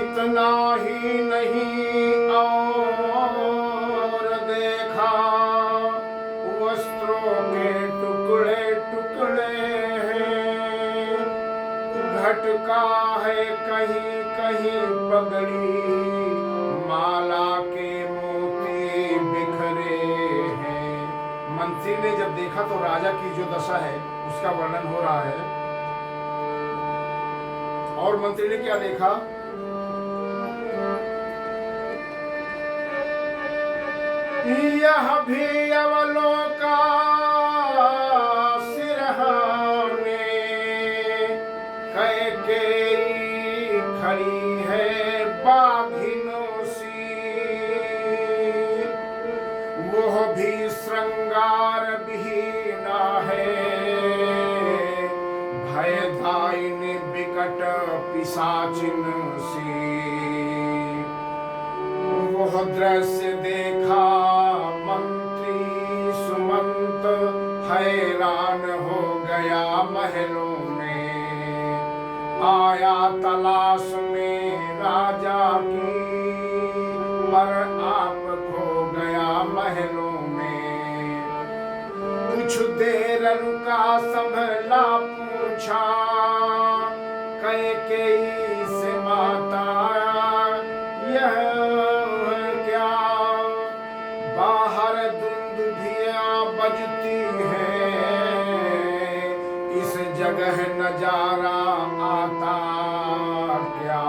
इतना ही नहीं और देखा, वस्त्रों के टुकड़े टुकड़े हैं, घटका है कहीं कहीं पगड़ी, माला के मोती बिखरे हैं। मंत्री ने जब देखा तो राजा की जो दशा है उसका वर्णन हो रहा है। और मंत्री ने क्या देखा? यह भी अवलोका सिरहाने, कैकेयी खड़ी है बाघिनों सी, वह भी श्रृंगार विहीना है, भयदायिनी विकट पिशाचिन सी। वह दृश्य देखा मंत्री सुमंत, हैरान हो गया महलों में, आया तलाश में राजा की, पर आप खो गया महलों में। कुछ देर रुका संभला, पूछा कैकेयी से माता, यह क्या बाहर दुंदुभियां बजती हैं, इस जगह नजारा आता क्या?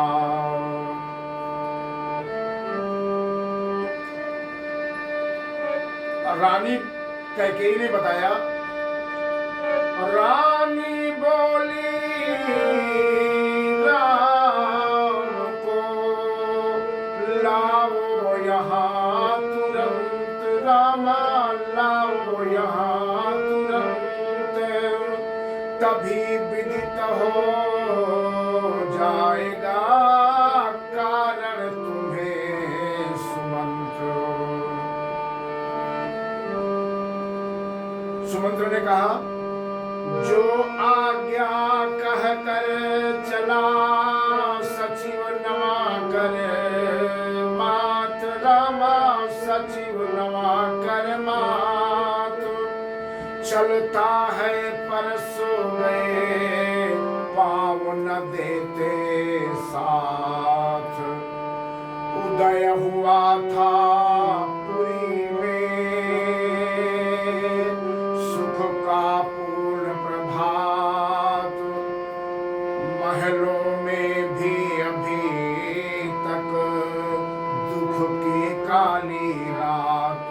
रानी कैकेयी ने बताया, रानी बोली राम को लाओ यहाँ तुरंत, रामा लाओ यहाँ तुरंत, तभी विदित हो जाएगा कारण तुम्हें सुमंत्र। सुमंत्र ने कहा, जो आज्ञा कह कर चला सचिव नवा कर मात, रामा सचिव नवा कर मात, चलता है परसों गए पाँव न देते साथ, उदय हुआ था पुरी में सुख का पूर्ण प्रभात, महलों में भी अभी तक दुख की काली रात।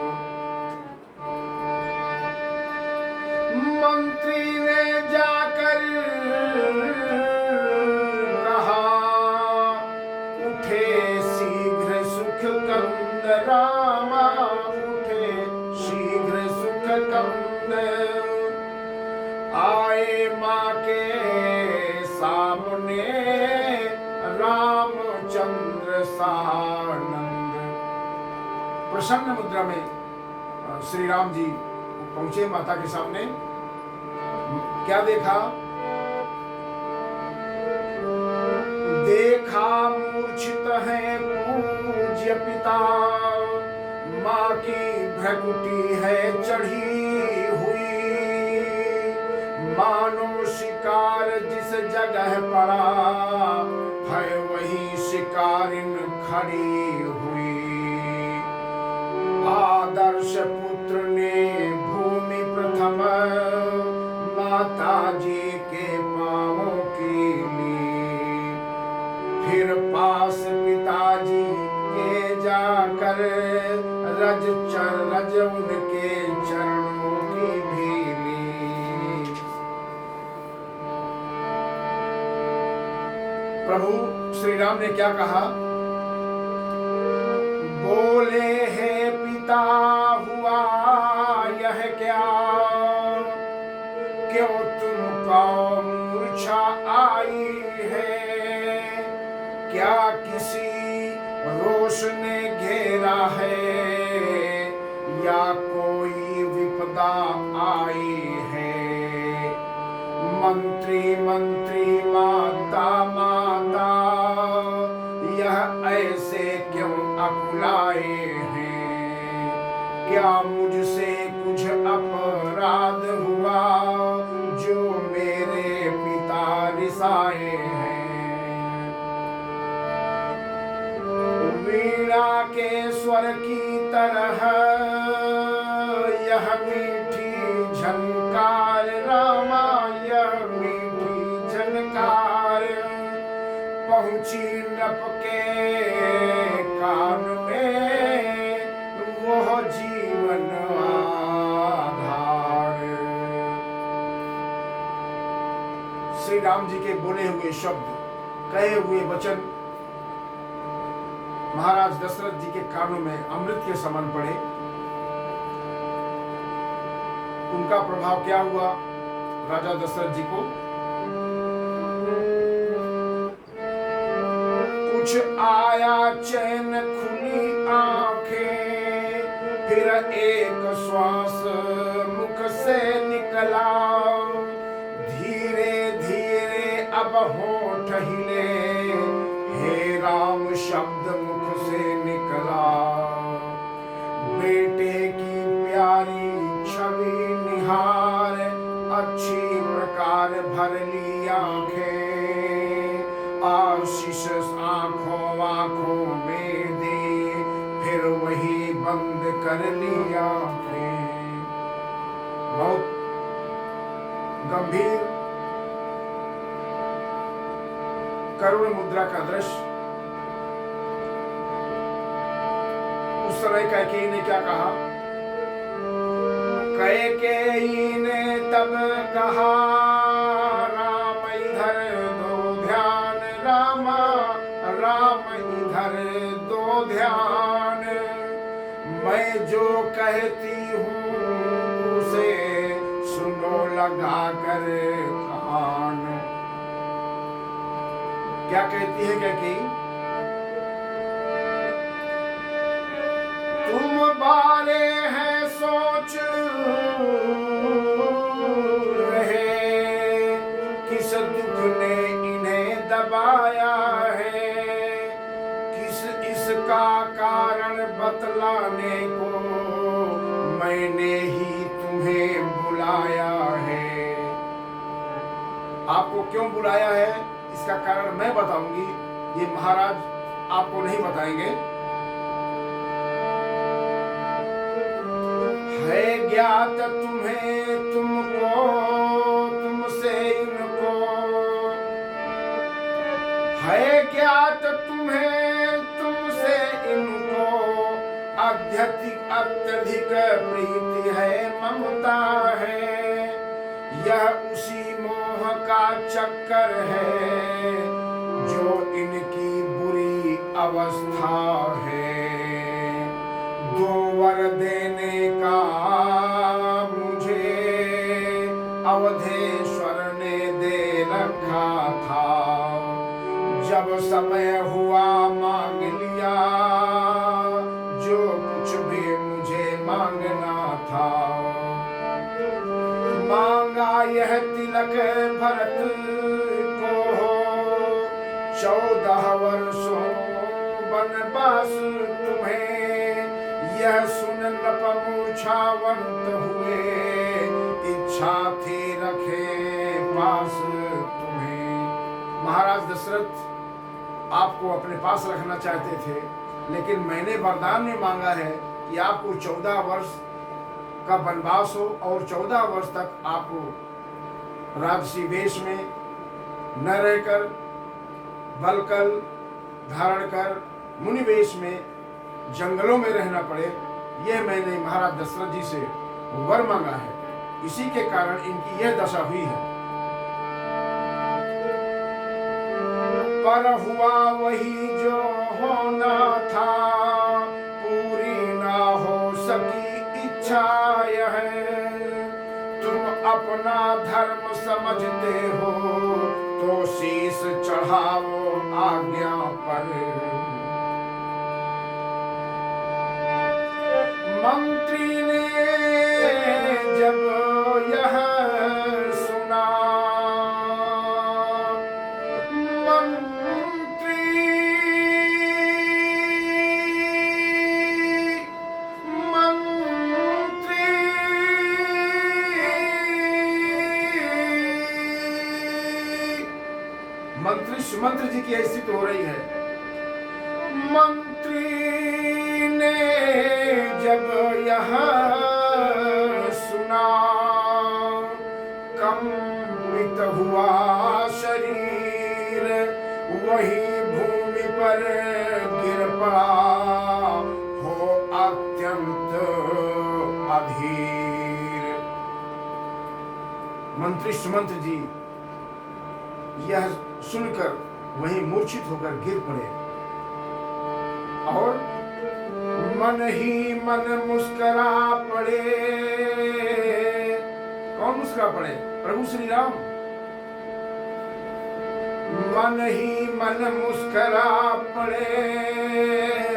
मंत्री ने जाकर कहा, उठे शीघ्र सुख कंद, रामा उठे शीघ्र सुख कंद, आए माँ के सामने रामचंद्र सानंद। प्रसन्न मुद्रा में श्री राम जी पहुंचे माता के सामने। क्या देखा? देखा मूर्छित है पूज्य पिता, माँ की भ्रकुटी है चढ़ी हुई, मानो शिकार जिस जगह पड़ा है वही शिकारिन खड़ी हुई। आदर्श पुत्र ने भूमि प्रथम माता जी के पांवों की ली, फिर पास पिताजी के जाकर रज उनके चरणों की भी ली। प्रभु श्री राम ने क्या कहा? बोले है पिता हुआ यह क्या, क्यों तुमको मूर्छा आई है, क्या किसी रोष ने घेरा है, या कोई विपदा आई है। मंत्री मंत्री माता माता, यह यह ऐसे क्यों अकुलाए हैं? क्या मुझसे कुछ अपराध हुआ जो मेरे पिता रिसाए हैं? वीणा के स्वर की तरह यह मीठी झनकार रामा, यह मीठी झनकार पहुंची नप के कान में, वो जीवन आधार। श्री राम जी के बोले हुए शब्द, कहे हुए वचन महाराज दशरथ जी के कानों में अमृत के समान पड़े। उनका प्रभाव क्या हुआ राजा दशरथ जी को? कुछ आया चैन, खुली आंखें, फिर एक श्वास मुख से निकला। धीरे धीरे अब होंठ हिले, हे राम शब्द मुख से निकला। बेटे की प्यारी छवि निहार, अच्छी प्रकार भर ली आंखें। आशीष आंखों आंखों में दे, फिर वही बंद कर ली आंखें। बहुत गंभीर करुण मुद्रा का दृश्य। उस समय कैकेयी ने क्या कहा? कैकेयी ने तब कहा, राम इधर दो ध्यान, रामा राम इधर दो ध्यान। मैं जो कहती हूँ उसे सुनो लगा कर कान। क्या कहती है कैकेयी? तुम बारे हैं सोच रहे, किस दुख ने इन्हें दबाया है। किस इसका कारण बतलाने को मैंने ही तुम्हें बुलाया है। आपको क्यों बुलाया है इसका कारण मैं बताऊंगी, ये महाराज आपको नहीं बताएंगे। है ज्ञात तुम्हें तुमको, तुमसे इनको, है ज्ञात तुम्हें तुमसे इनको। अत्यधिक प्रीति है, ममता है, यह उसी मोह का चक्कर है जो इनकी बुरी अवस्था है। दो वर देने का मुझे अवधेश्वर ने दे रखा था। जब समय हुआ मांग लिया जो कुछ भी मुझे मांगना था। मांगा यह तिलक भरत को, 14 वर्षों वनवास तुम्हें। यह सुन नप मूर्छावंत हुए, इच्छा थी रखे पास तुम्हें। महाराज दशरथ आपको अपने पास रखना चाहते थे, लेकिन मैंने वरदान में मांगा है कि आपको 14 वर्ष का वनवास हो और 14 वर्ष तक आपको राजसी वेश में न रहकर बलकल धारण कर मुनि वेश में जंगलों में रहना पड़े। यह मैंने महाराज दशरथ जी से वर मांगा है, इसी के कारण इनकी यह दशा हुई है। पर हुआ वही जो होना था, पूरी ना हो सकी इच्छा यह। तुम अपना धर्म समझते हो तो शीश चढ़ाओ आज्ञा पर। मंत्री ने जब यह सुना, मंत्री मंत्री सुमंत्र जी की ऐसी तो हो रही है। मंत्री ने जब यह सुना कंपित हुआ शरीर, वही भूमि पर गिर पड़ा हो अत्यंत अधीर। मंत्री सुमंत्र जी यह सुनकर वहीं मूर्छित होकर गिर पड़े और मन ही मन मुस्कुरा पड़े। कौन मुस्कुरा पड़े? प्रभु श्री राम। मन ही मन मुस्कुरा पड़े,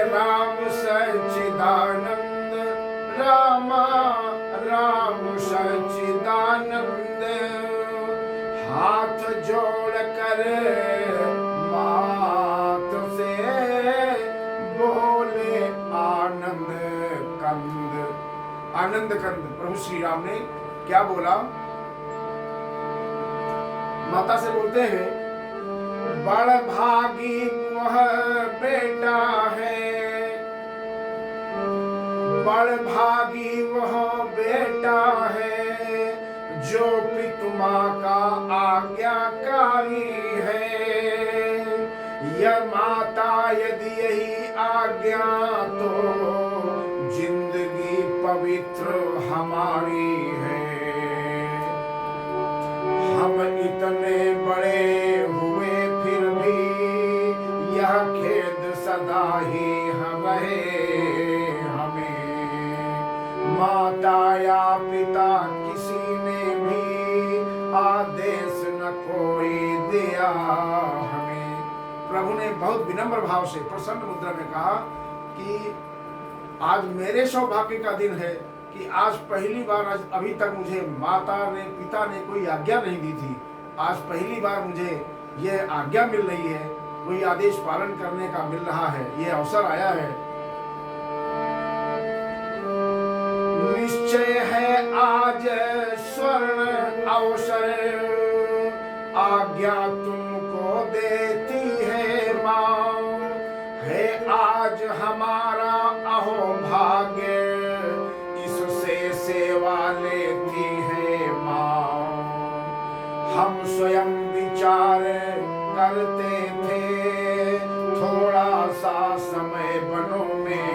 राम सच्चिदानंद, रामा राम सच्चिदानंद। हाथ जोड़ कर मात से बोले आनंद कंद। आनंद कंद प्रभु श्री राम ने क्या बोला? माता से बोलते हैं, बड़ भागी वह बेटा है, बड़ भागी वह बेटा है, जो पितुमा का आज्ञाकारी है। यह माता यदि यही आज्ञा तो जिंदगी पवित्र हमारी है। हम इतने बड़े हुए फिर भी यह खेद सदा ही हमें। माता या पिता किसी ने भी आदेश न कोई दिया हमें। प्रभु ने बहुत विनम्र भाव से प्रसन्न मुद्रा में कहा कि आज मेरे सौभाग्य का दिन है कि आज पहली बार, आज अभी तक मुझे माता ने पिता ने कोई आज्ञा नहीं दी थी। आज पहली बार मुझे यह आज्ञा मिल रही है, कोई आदेश पालन करने का मिल रहा है, ये अवसर आया है। निश्चय है आज स्वर्ण अवसर, आज्ञा तुमको देती है माँ। है आज हमारा अहो भाग्य, इससे सेवा लेती है माँ। हम स्वयं विचार करते थे, थोड़ा सा समय बनों में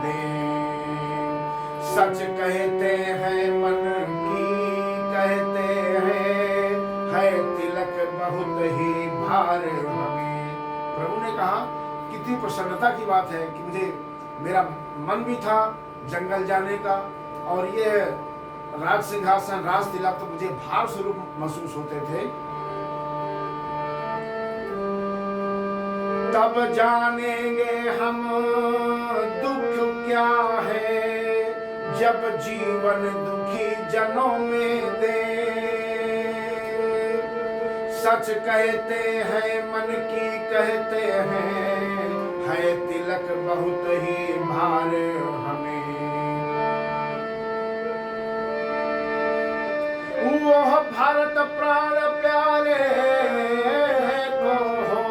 दें। सच कहते हैं मन की कहते हैं, है तिलक बहुत ही भार हमें। प्रभु ने कहा कितनी प्रसन्नता की बात है कि मुझे, मेरा मन भी था जंगल जाने का, और ये राज सिंहासन राज तिलक तो मुझे भार स्वरूप महसूस होते थे। तब जानेंगे हम दुख क्या है, जब जीवन दुखी जनों में दे। सच कहते हैं मन की कहते हैं, है तिलक बहुत ही भार हमें। वो भारत प्राण प्यारे को हो,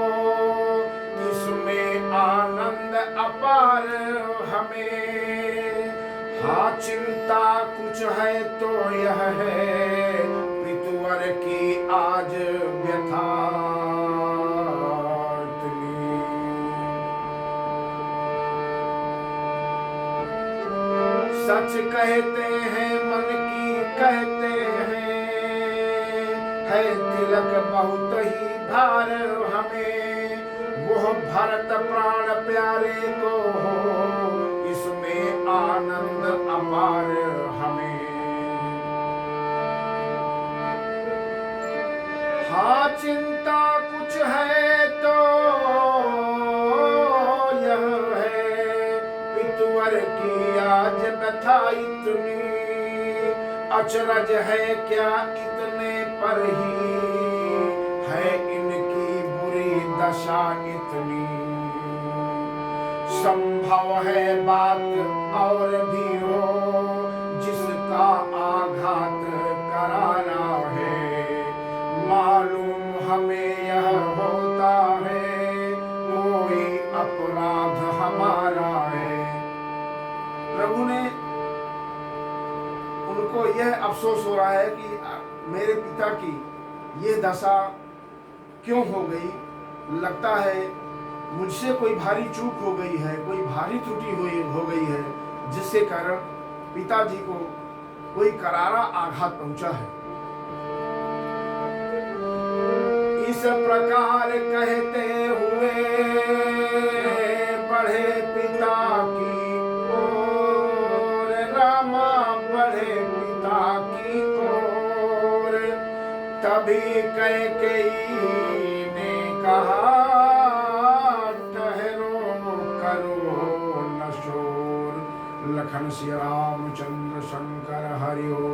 इसमें आनंद अपार हमें। हाँ चिंता कुछ है तो यह है, पितुवर की आज व्यथा। सच कहते हैं मन की कहते हैं, है तिलक बहुत ही भार हमें। वो भरत प्राण प्यारे को हो, इसमें आनंद अपार हमें। हाँ चिंता कुछ है तो यह है, पितुवर की आज व्यथा इतनी। अचरज है क्या इतने पर ही, है इनकी बुरी दशा इतनी। संभव है बात और भी हो, जिसका आघात कराना है। मालूम हमें यह होता है, कोई अपराध हमारा है। प्रभु ने उनको यह अफसोस हो रहा है कि मेरे पिता की ये दशा क्यों हो गई। लगता है मुझसे कोई भारी चूक हो गई है, कोई भारी त्रुटि हो गई है, जिसके कारण पिताजी को कोई करारा आघात पहुंचा है। इस प्रकार कहते हुए बढ़े पिता की ओर, रामा बढ़े पिता की ओर। तभी कैकेयी ने कहा, ठहरो करो न शोर। लखन श्री रामचंद्र शंकर हरि ओम।